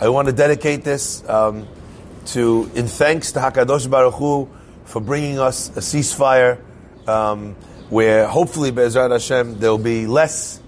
I want to dedicate this in thanks to Hakadosh Baruch Hu for bringing us a ceasefire where hopefully Be'ezrat Hashem there'll be less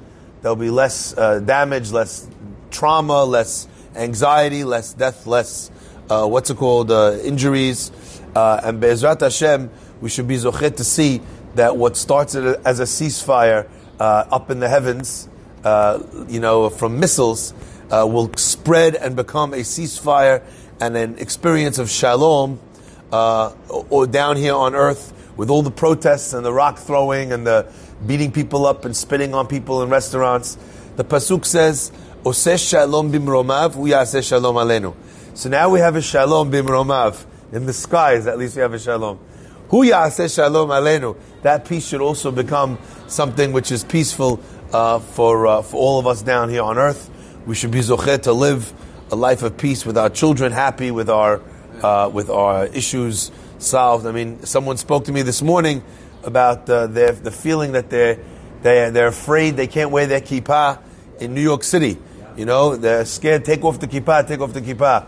damage, less trauma, less anxiety, less death, less injuries, and Be'ezrat Hashem we should be zochet to see that what starts as a ceasefire up in the heavens, from missiles, will spread and become a ceasefire and an experience of shalom, or down here on earth with all the protests and the rock throwing and the beating people up and spitting on people in restaurants. The pasuk says, "Oseh shalom bimromav, hu yaseh shalom aleinu." So now we have a shalom bimromav in the skies. At least we have a shalom. Hu yaseh shalom aleinu. That peace should also become something which is peaceful for all of us down here on earth. We should be zochet to live a life of peace with our children, happy with our issues solved. I mean, someone spoke to me this morning about the feeling that they're afraid they can't wear their kippah in New York City. They're scared. Take off the kippah.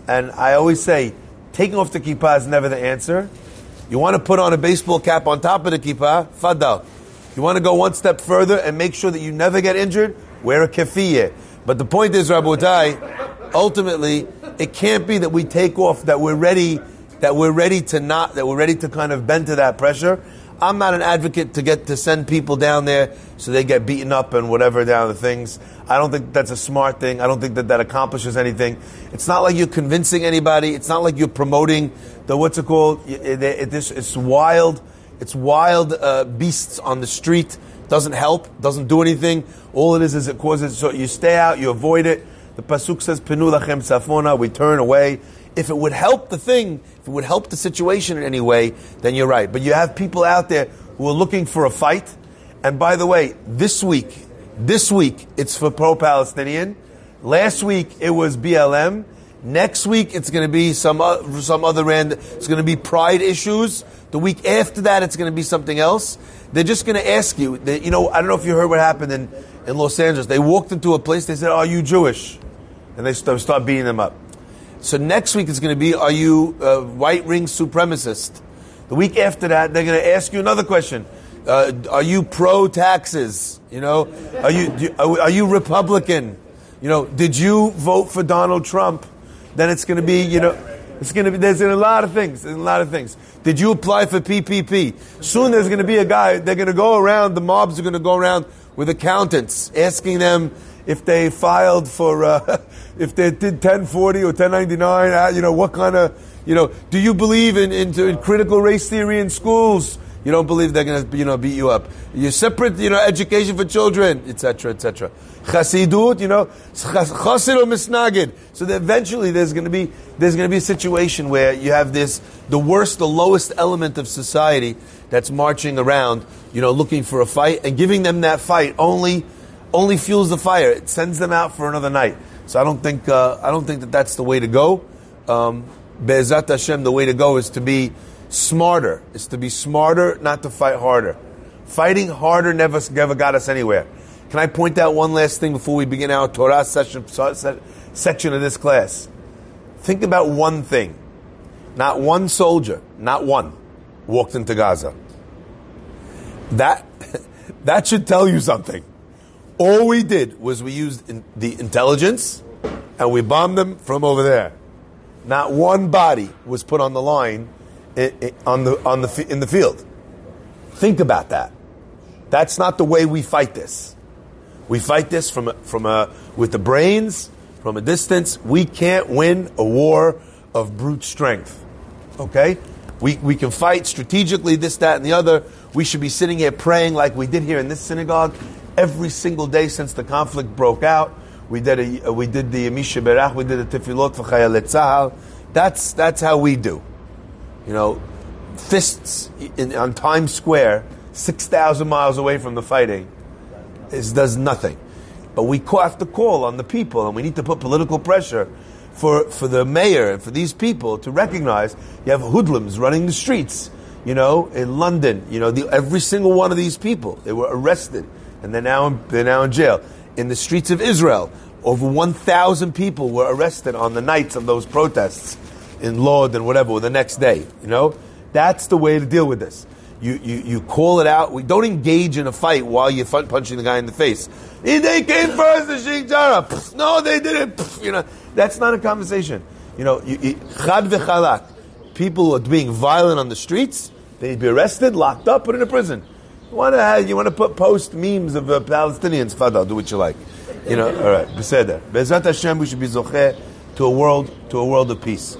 And I always say, taking off the kippah is never the answer. You want to put on a baseball cap on top of the kippah, fadal. You want to go one step further and make sure that you never get injured, wear a keffiyeh. But the point is, Rabotai, ultimately, it can't be that we take off, that we're ready to kind of bend to that pressure. I'm not an advocate to send people down there so they get beaten up and whatever down the things. I don't think that's a smart thing. I don't think that accomplishes anything. It's not like you're convincing anybody. It's not like you're promoting it's wild. It's wild beasts on the street. Doesn't help. Doesn't do anything. All it is it causes. So you stay out. You avoid it. The pasuk says, "Pinu lachem tzafona." We turn away. If it would help the thing, if it would help the situation in any way, then you're right. But you have people out there who are looking for a fight. And by the way, this week it's for pro-Palestinian. Last week it was BLM. Next week it's going to be some other random. It's going to be pride issues. The week after that it's going to be something else. They're just going to ask you. I don't know if you heard what happened in Los Angeles. They walked into a place. They said, "Are you Jewish?" And they start beating them up. So next week it's going to be, "Are you a white ring supremacist?" The week after that they're going to ask you another question. Are you pro-taxes? Are you Republican? Did you vote for Donald Trump? Then it's going to be, there's a lot of things. Did you apply for PPP? Soon there's going to be a guy, they're going to go around, the mobs are going to go around with accountants, asking them if they filed for, if they did 1040 or 1099, what kind of, do you believe in critical race theory in schools? You don't believe they're going to, beat you up. You separate, education for children, etc., etc. Chassidut, chassid or misnagid. So that eventually there's going to be a situation where you have the lowest element of society that's marching around, looking for a fight, and giving them that fight only fuels the fire. It sends them out for another night. So I don't think that that's the way to go. Be'ezrat Hashem, the way to go is to be smarter. It's to be smarter, not to fight harder. Fighting harder never got us anywhere. Can I point out one last thing before we begin our Torah section of this class? Think about one thing. Not one soldier, not one, walked into Gaza. That should tell you something. All we did was we used the intelligence and we bombed them from over there. Not one body was put on the line in the field. Think about that. That's not the way we fight this. We fight this with the brains, from a distance. We can't win a war of brute strength. Okay? We can fight strategically, this, that, and the other. We should be sitting here praying like we did here in this synagogue every single day since the conflict broke out. We did the Misha Berach, we did the Tefillot for Chayalet Tzahal. That's how we do. Fists on Times Square, 6,000 miles away from the fighting, does nothing. But we have to call on the people, and we need to put political pressure for the mayor and for these people to recognize you have hoodlums running the streets. In London, every single one of these people, they were arrested, and they're now in jail. In the streets of Israel, over 1,000 people were arrested on the nights of those protests in Lod and whatever, or the next day. That's the way to deal with this. You call it out. We don't engage in a fight while you're punching the guy in the face. They came first, the Sheikh Jarrah. No, they didn't. That's not a conversation. Chad v'chalak. People are being violent on the streets. They need to be arrested, locked up, put in a prison. You want to post memes of Palestinians? Fadal, do what you like. All right. Beseder. Be'ezrat Hashem, we should be zocheh to a world of peace.